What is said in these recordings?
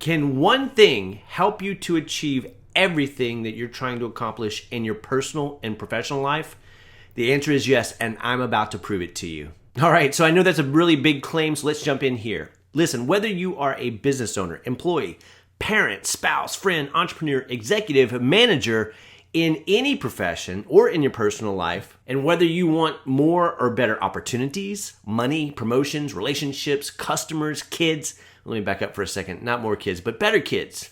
Can one thing help you to achieve everything that you're trying to accomplish in your personal and professional life? The answer is yes, and I'm about to prove it to you. All right, so I know that's a really big claim, so let's jump in here. Listen, whether you are a business owner, employee, parent, spouse, friend, entrepreneur, executive, manager, in any profession or in your personal life, and whether you want more or better opportunities, money, promotions, relationships, customers, kids, let me back up for a second, not more kids, but better kids,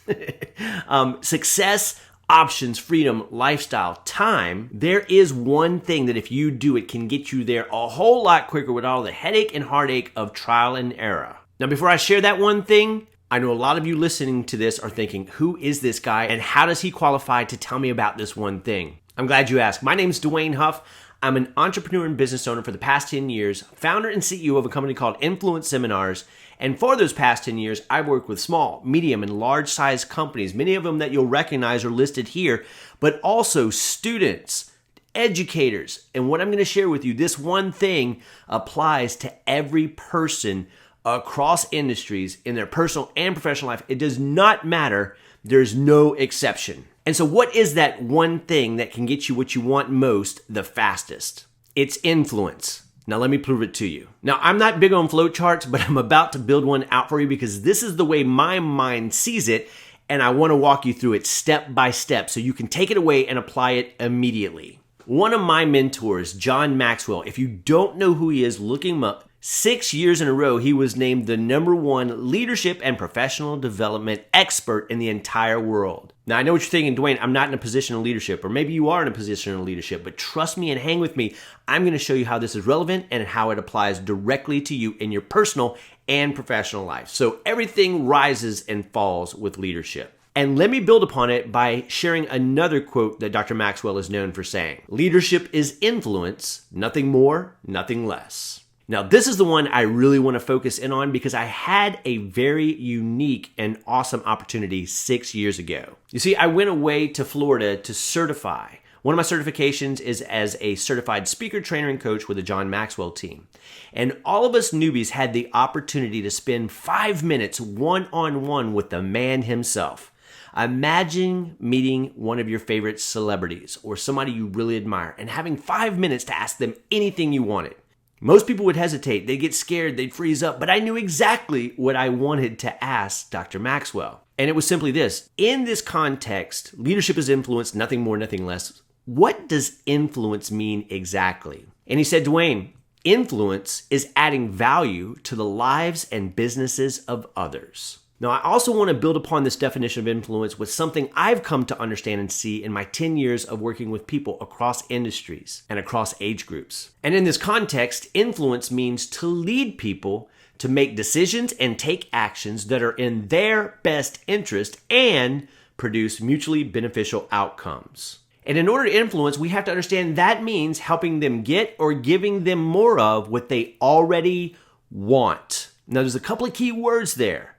success, options, freedom, lifestyle, time, there is one thing that if you do, it can get you there a whole lot quicker without all the headache and heartache of trial and error. Now, before I share that one thing, I know a lot of you listening to this are thinking, who is this guy and how does he qualify to tell me about this one thing? I'm glad you asked. My name is Dwayne Huff. I'm an entrepreneur and business owner for the past 10 years, founder and CEO of a company called I.N.F.L.U.E.NC.E Seminars. And for those past 10 years, I've worked with small, medium, and large-sized companies, many of them that you'll recognize are listed here, but also students, educators. And what I'm going to share with you, this one thing applies to every person across industries in their personal and professional life. It does not matter. There's no exception. And so what is that one thing that can get you what you want most the fastest? It's influence. Now let me prove it to you. Now I'm not big on flow charts, but I'm about to build one out for you because this is the way my mind sees it, and I want to walk you through it step by step so you can take it away and apply it immediately. One of my mentors, John Maxwell, if you don't know who he is, look him up. 6 years in a row, he was named the #1 leadership and professional development expert in the entire world. Now, I know what you're thinking, Dwayne, I'm not in a position of leadership, or maybe you are in a position of leadership, but trust me and hang with me. I'm going to show you how this is relevant and how it applies directly to you in your personal and professional life. So everything rises and falls with leadership. And let me build upon it by sharing another quote that Dr. Maxwell is known for saying. Leadership is influence, nothing more, nothing less. Now, this is the one I really want to focus in on because I had a very unique and awesome opportunity 6 years ago. You see, I went away to Florida to certify. One of my certifications is as a certified speaker, trainer, and coach with the John Maxwell team. And all of us newbies had the opportunity to spend 5 minutes one-on-one with the man himself. Imagine meeting one of your favorite celebrities or somebody you really admire and having 5 minutes to ask them anything you wanted. Most people would hesitate, they'd get scared, they'd freeze up, but I knew exactly what I wanted to ask Dr. Maxwell. And it was simply this. In this context, leadership is influence, nothing more, nothing less. What does influence mean exactly? And he said, Dwayne, influence is adding value to the lives and businesses of others. Now, I also want to build upon this definition of influence with something I've come to understand and see in my 10 years of working with people across industries and across age groups. And in this context, influence means to lead people to make decisions and take actions that are in their best interest and produce mutually beneficial outcomes. And in order to influence, we have to understand that means helping them get or giving them more of what they already want. Now, there's a couple of key words there.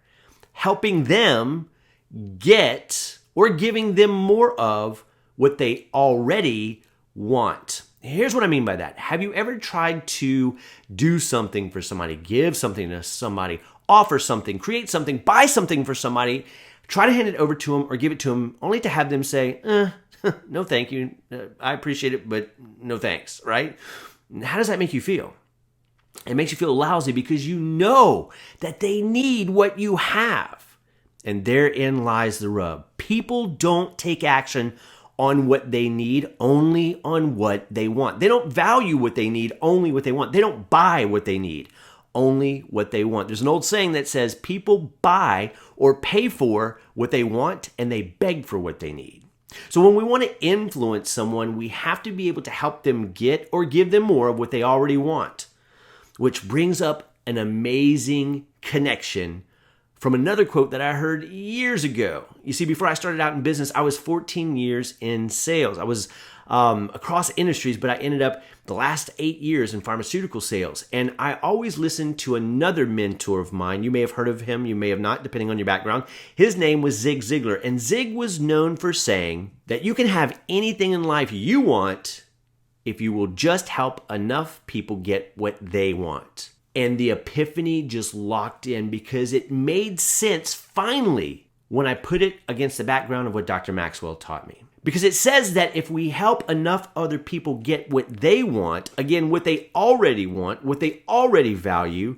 Helping them get or giving them more of what they already want. Here's what I mean by that. Have you ever tried to do something for somebody, give something to somebody, offer something, create something, buy something for somebody, try to hand it over to them or give it to them only to have them say, no thank you, I appreciate it, but no thanks, right? How does that make you feel? It makes you feel lousy because you know that they need what you have. And therein lies the rub. People don't take action on what they need, only on what they want. They don't value what they need, only what they want. They don't buy what they need, only what they want. There's an old saying that says people buy or pay for what they want and they beg for what they need. So when we want to influence someone, we have to be able to help them get or give them more of what they already want. Which brings up an amazing connection from another quote that I heard years ago. You see, before I started out in business, I was 14 years in sales. I was across industries, but I ended up the last 8 years in pharmaceutical sales. And I always listened to another mentor of mine. You may have heard of him, you may have not, depending on your background. His name was Zig Ziglar. And Zig was known for saying that you can have anything in life you want if you will just help enough people get what they want. And the epiphany just locked in because it made sense finally when I put it against the background of what Dr. Maxwell taught me. Because it says that if we help enough other people get what they want, again, what they already want, what they already value,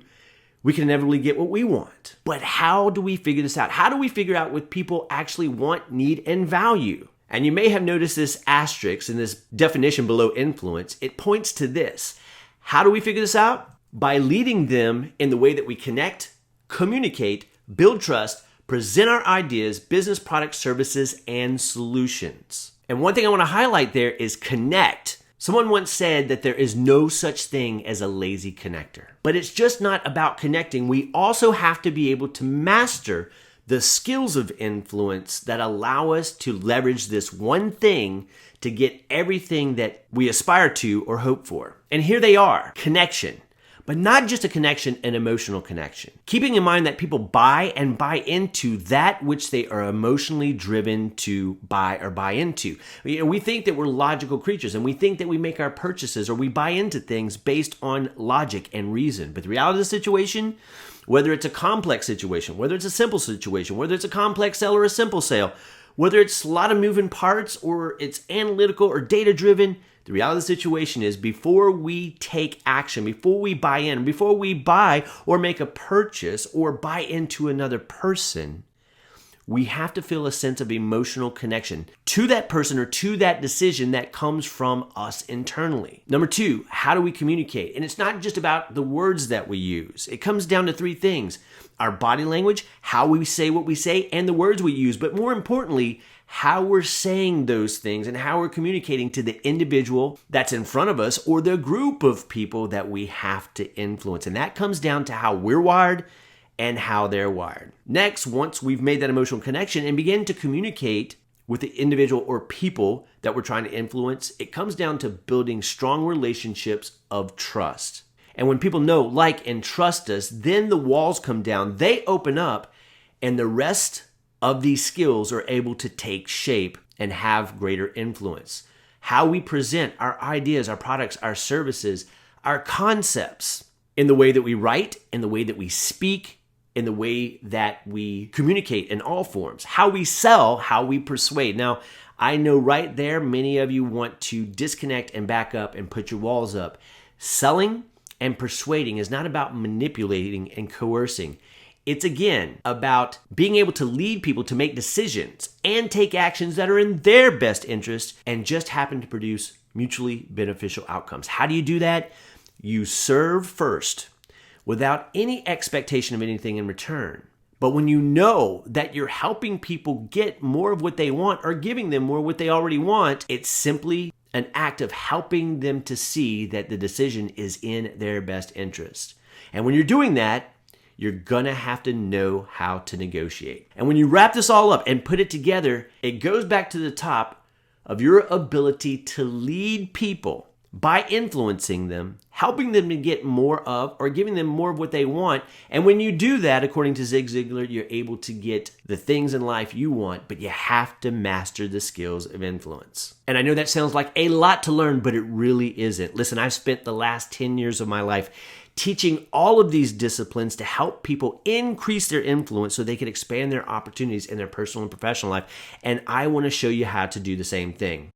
we can inevitably get what we want. But how do we figure this out? How do we figure out what people actually want, need, and value? And you may have noticed this asterisk in this definition below influence. It points to this. How do we figure this out? By leading them in the way that we connect, communicate, build trust, present our ideas, business products, services, and solutions. And one thing I want to highlight there is connect. Someone once said that there is no such thing as a lazy connector. But it's just not about connecting. We also have to be able to master the skills of influence that allow us to leverage this one thing to get everything that we aspire to or hope for. And here they are, connection. But not just a connection, an emotional connection. Keeping in mind that people buy and buy into that which they are emotionally driven to buy or buy into. We think that we're logical creatures and we think that we make our purchases or we buy into things based on logic and reason. But the reality of the situation, whether it's a complex situation, whether it's a simple situation, whether it's a complex sale or a simple sale, whether it's a lot of moving parts or it's analytical or data driven, the reality of the situation is before we take action, before we buy in, before we buy or make a purchase or buy into another person, we have to feel a sense of emotional connection to that person or to that decision that comes from us internally. Number two, how do we communicate? And it's not just about the words that we use. It comes down to three things: our body language, how we say what we say, and the words we use. But more importantly, how we're saying those things and how we're communicating to the individual that's in front of us or the group of people that we have to influence. And that comes down to how we're wired and how they're wired. Next, once we've made that emotional connection and begin to communicate with the individual or people that we're trying to influence, it comes down to building strong relationships of trust. And when people know, like, and trust us, then the walls come down, they open up, and the rest of these skills are able to take shape and have greater influence. How we present our ideas, our products, our services, our concepts in the way that we write, in the way that we speak, in the way that we communicate in all forms. How we sell, how we persuade. Now, I know right there, many of you want to disconnect and back up and put your walls up. Selling and persuading is not about manipulating and coercing. It's again about being able to lead people to make decisions and take actions that are in their best interest and just happen to produce mutually beneficial outcomes. How do you do that? You serve first without any expectation of anything in return. But when you know that you're helping people get more of what they want or giving them more of what they already want, it's simply an act of helping them to see that the decision is in their best interest. And when you're doing that, you're gonna have to know how to negotiate. And when you wrap this all up and put it together, it goes back to the top of your ability to lead people by influencing them, helping them to get more of or giving them more of what they want. And when you do that, according to Zig Ziglar, you're able to get the things in life you want, but you have to master the skills of influence. And I know that sounds like a lot to learn, but it really isn't. Listen, I've spent the last 10 years of my life teaching all of these disciplines to help people increase their influence so they can expand their opportunities in their personal and professional life. And I want to show you how to do the same thing.